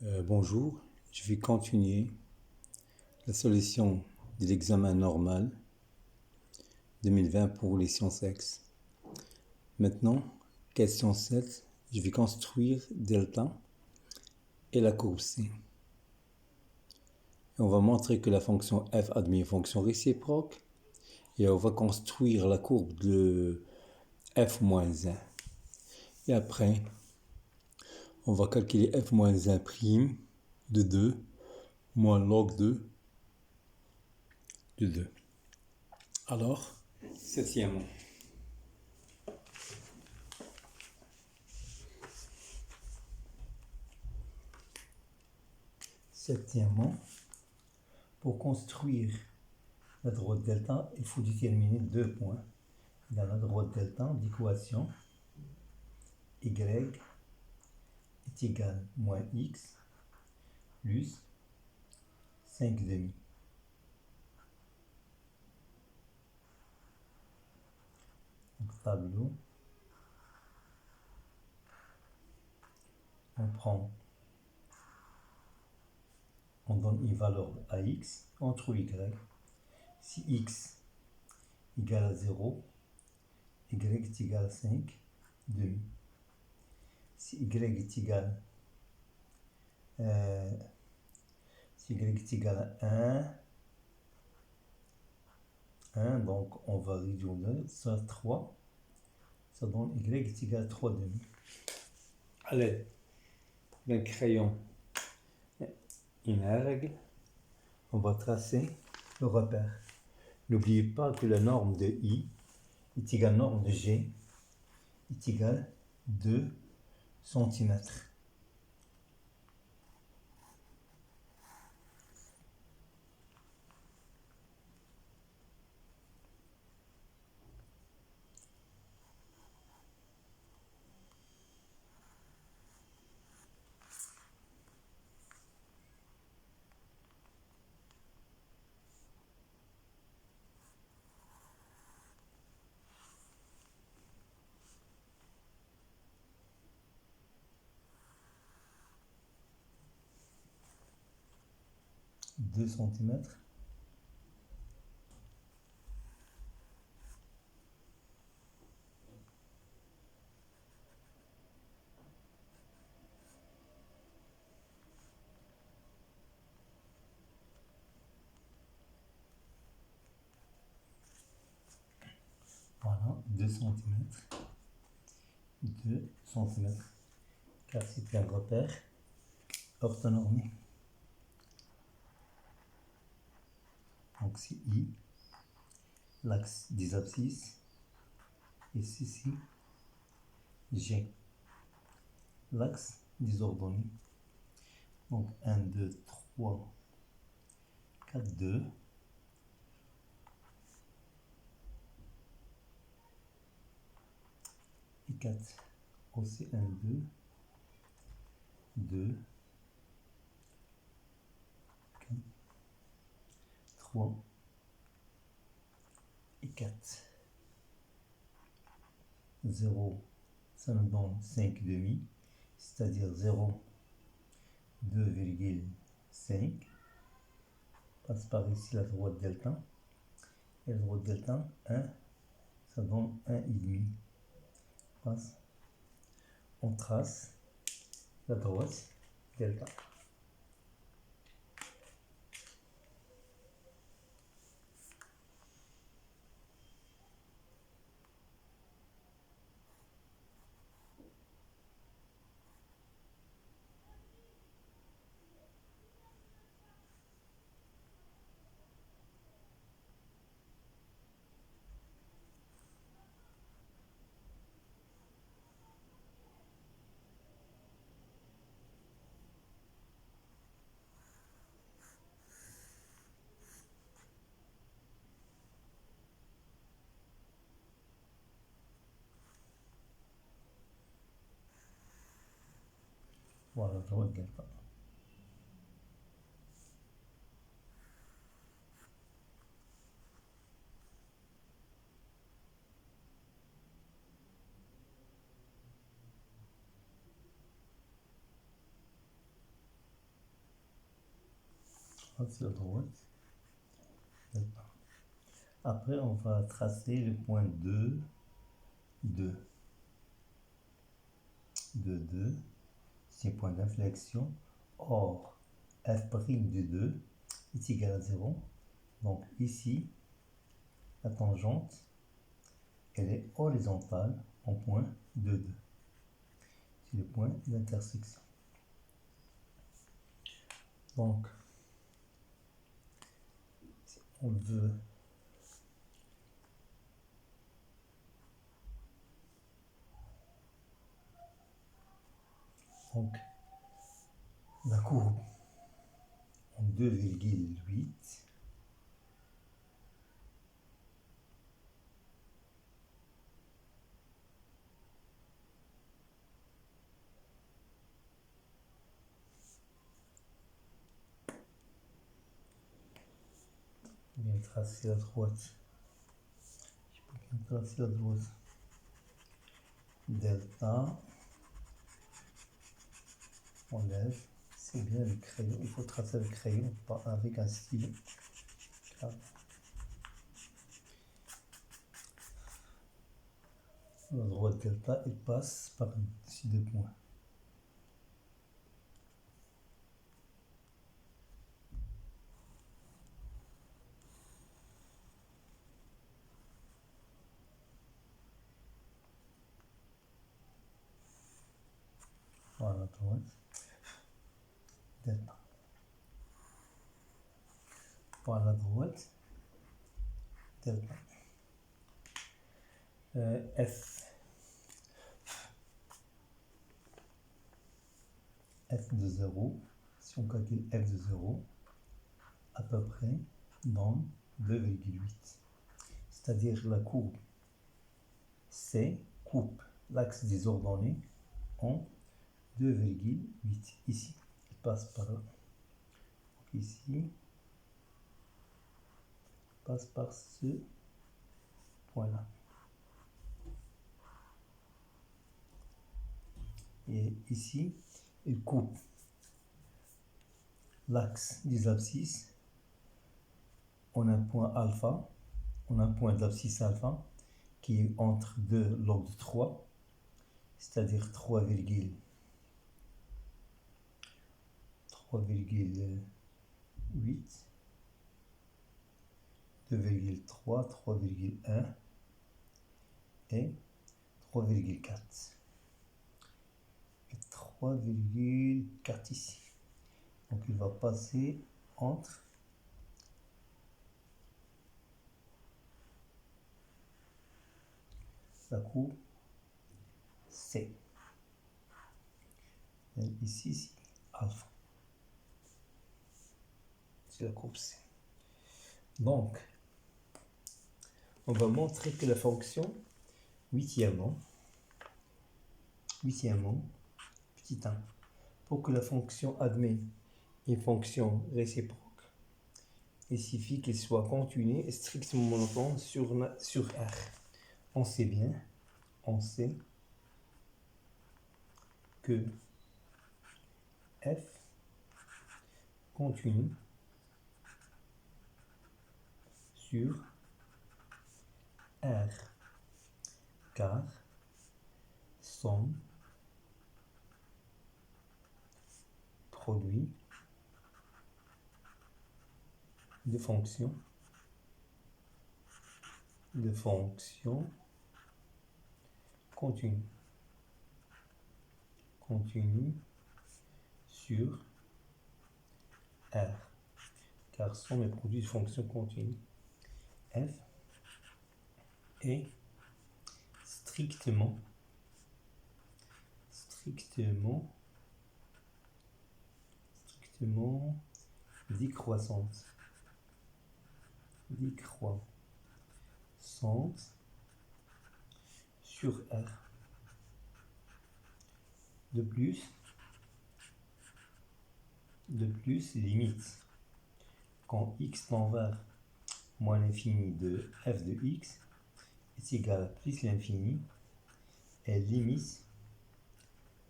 Bonjour, je vais continuer la solution de l'examen normal 2020 pour les sciences X. Maintenant, question 7, je vais construire delta et la courbe C. Et on va montrer que la fonction f admet une fonction réciproque et on va construire la courbe de f moins 1. Et après, on va calculer f moins 1 prime de 2 moins log 2 de 2. Alors, septièmement. Septièmement, pour construire la droite delta, il faut déterminer deux points. Dans la droite delta d'équation y est égal à moins x plus 5 demi. Donc tableau, on donne une valeur à x, on trouve y. Si x égale à 0, y est égal à 5 demi. Si y est égal à 1, donc on va réduire ça à 3, ça donne y est égal à 3 demi. Allez, d'un crayon, une règle, on va tracer le repère. N'oubliez pas que la norme de I est égale à la norme de G est égale à 2 cm. Deux centimètres. Voilà, 2 centimètres. 2 centimètres. Car c'est un repère orthonormé. Donc c'est I, l'axe des abscisses, et ceci, G, l'axe des ordonnées. Donc 1, 2, 3, 4, 2. Et 4. Aussi 1, 2, 2, 4, 3 et 4. 0, ça nous donne 5 demi, c'est-à-dire 0, 2,5. Passe par ici la droite delta. Et la droite delta, 1, ça donne 1,5. Passe. On trace la droite delta. Voilà, la droite delta. tracé à droite, delta. Après, on va tracer le point 2, 2. 2, 2, c'est point d'inflexion. Or, f' de 2 est égal à 0. Donc ici, la tangente, elle est horizontale en point 2, 2. C'est le point d'intersection. Donc, si on veut donc la courbe en 2,8, bien tracer à droite. Je peux bien tracer à droite. Delta, on lève, c'est bien le crayon. Il faut tracer le crayon, pas avec un stylo. La droite delta, elle passe par ces deux points. Voilà, droite, delta. Voilà, droite, delta. F de 0, si on calcule f de 0, à peu près dans 2,8. C'est-à-dire la courbe C coupe l'axe des ordonnées en 2,8 ici. Il passe par là. Donc ici, il passe par ce point-là. Et ici, il coupe l'axe des abscisses en un point alpha, on a un point d'abscisse alpha qui est entre 2 log de 3, c'est-à-dire 3,8, 2,3, 3,1 et 3,4. Et 3,4 ici. Donc il va passer entre la courbe C. Et ici, c'est alpha. C'est la courbe C. Donc, on va montrer que la fonction, huitièmement, petit 1, pour que la fonction admet une fonction réciproque, il suffit qu'elle soit continue et strictement monotone sur R. On sait bien, on sait que f continue sur R, car somme produit de fonctions continue sur R, car somme est produit de fonctions continues. F est strictement décroissante sur R. De plus, limite quand x tend vers moins l'infini de f de x est égal à plus l'infini, et limite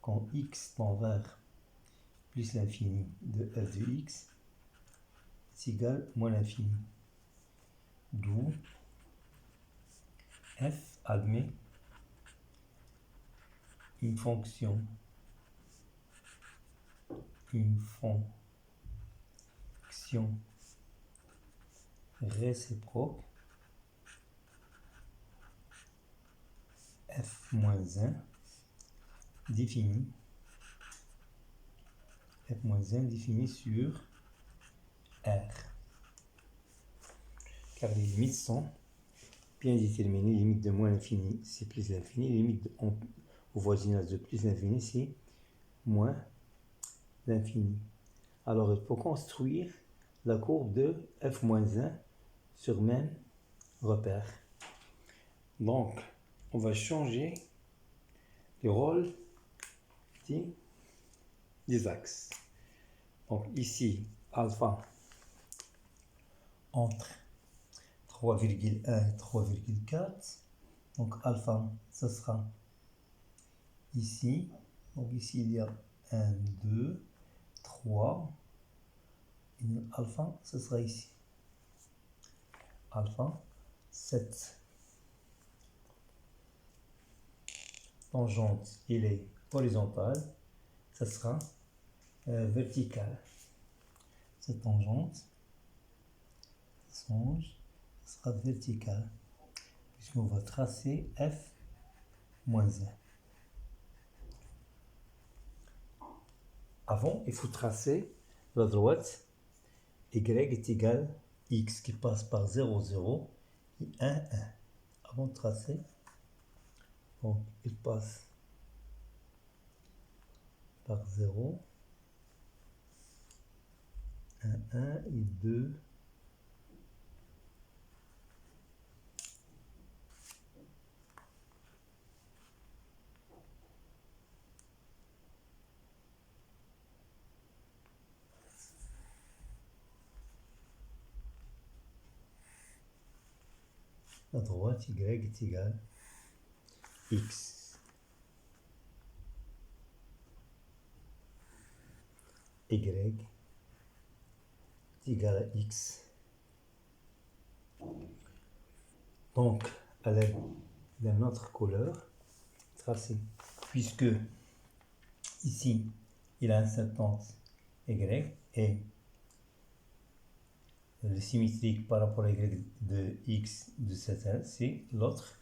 quand x tend vers plus l'infini de f de x est égal à moins l'infini. D'où f admet une fonction réciproque f-1 définie sur R. Car les limites sont bien déterminées. Limite de moins l'infini, c'est plus l'infini. Limite au voisinage de plus l'infini, c'est moins l'infini. Alors, il faut construire la courbe de f-1 sur même repère. Donc, on va changer le rôle des axes. Donc, ici, alpha entre 3,1 et 3,4. Donc, alpha, ce sera ici. Donc, ici, il y a 1, 2, 3. Et alpha, ce sera ici. Alpha, 7. Tangente, il est horizontal. Ce sera vertical. Cette tangente, sera verticale. Puisqu'on va tracer f-1. Avant, il faut tracer la droite y est égal à x qui passe par 0, 0 et 1, 1. Avant de tracer, donc il passe par 0, 1, 1 et 2. La droite y est égale à x. Y est égal à x. Donc, à l'aide d'une autre couleur, tracée. Puisque ici, il a un 70 y et le symétrique par rapport à y de x de cette aile, c'est l'autre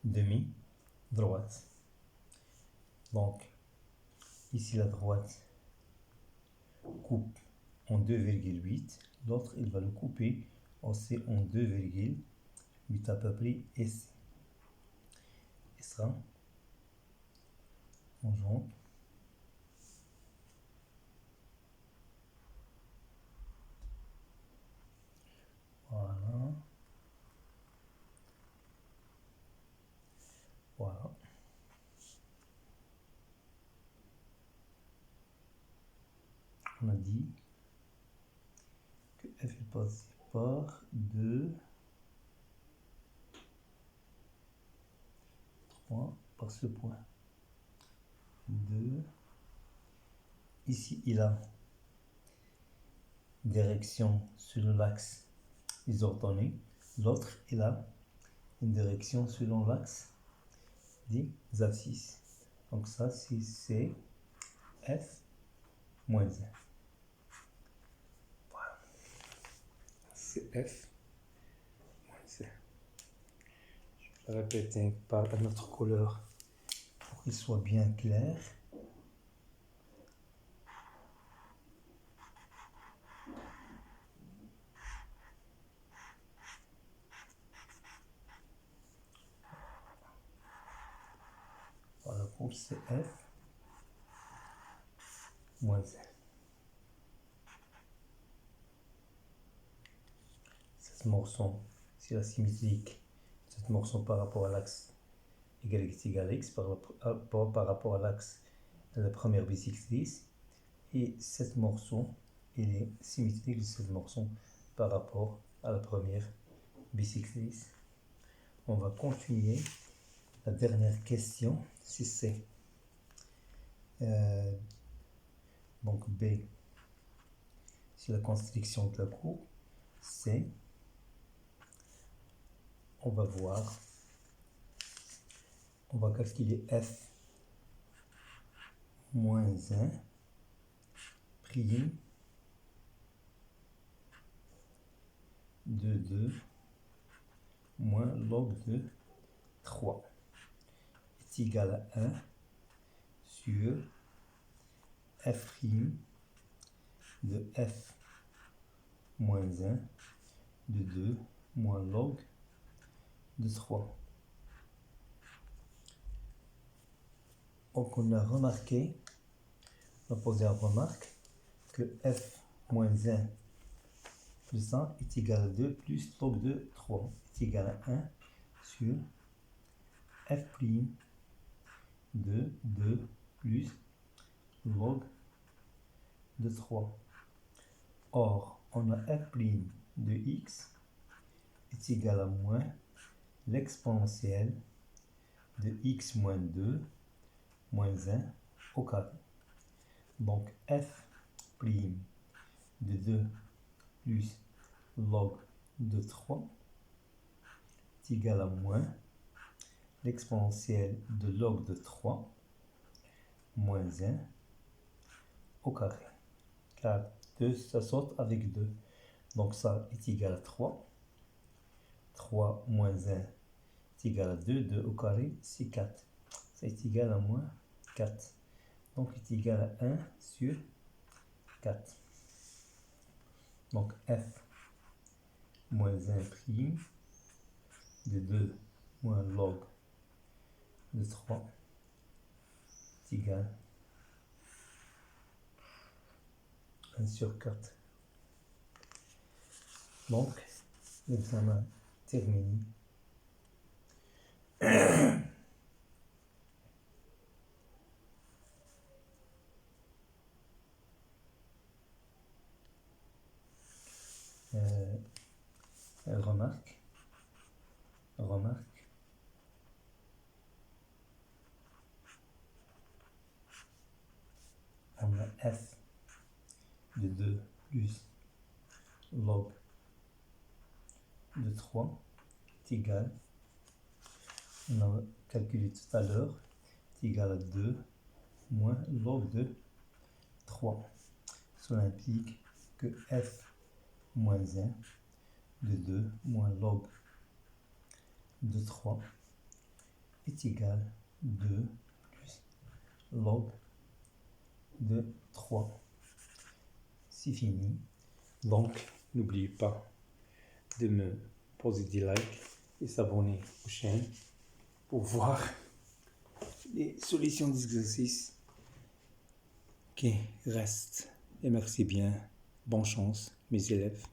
demi-droite. Donc, ici la droite coupe en 2,8, l'autre il va le couper aussi en 2,8 à peu près ici. Et ça, tangente. Voilà. Voilà. On a dit que f est passé par 2, 3, par ce point. 2. Ici, il a direction sur l'axe isordonné. L'autre, il a une direction selon l'axe des abscisses. Donc ça, c'est f moins 1. Voilà. C'est f moins 1. Je vais répéter par notre couleur pour qu'il soit bien clair. Voilà, pour c'est f moins 1. Cette morceau, c'est la symétrique. Cette morceau par rapport à l'axe y est égal à x, par rapport à l'axe de la première bisectrice. Et cette morceau, il est symétrique de cette morceau par rapport à la première bisectrice. On va continuer. La dernière question, si c'est donc B c'est la construction de la courbe, c'est, on va voir, on va calculer f moins 1 prime de 2 moins log de 3 est égal à 1 sur f' de f moins 1 de 2 moins log de 3. Donc on a remarqué, on a posé une remarque que f moins 1 plus 1 est égal à 2 plus log de 3 est égal à 1 sur f' de 2 plus log de 3. Or, on a f' de x est égal à moins l'exponentielle de x moins 2 moins 1 au carré. Donc f' de 2 plus log de 3 est égal à moins l'exponentielle de log de 3 moins 1 au carré. Car 2, ça saute avec 2. Donc ça est égal à 3. 3 moins 1 est égal à 2. 2 au carré, c'est 4. Ça est égal à moins 4. Donc est égal à 1 sur 4. Donc f moins 1 prime de 2 moins log de 3 est égal à 1 sur 4. Donc, l'examen terminé. Remarque. On a f de 2 plus log de 3 est égal, on a calculé tout à l'heure, est égal à 2 moins log de 3. Cela implique que f moins 1 de 2 moins log de 3 est égal à 2 plus log de 3. C'est fini. Donc, n'oubliez pas de me poser des likes et s'abonner aux chaînes pour voir les solutions d'exercice qui restent. Et merci bien. Bonne chance, mes élèves.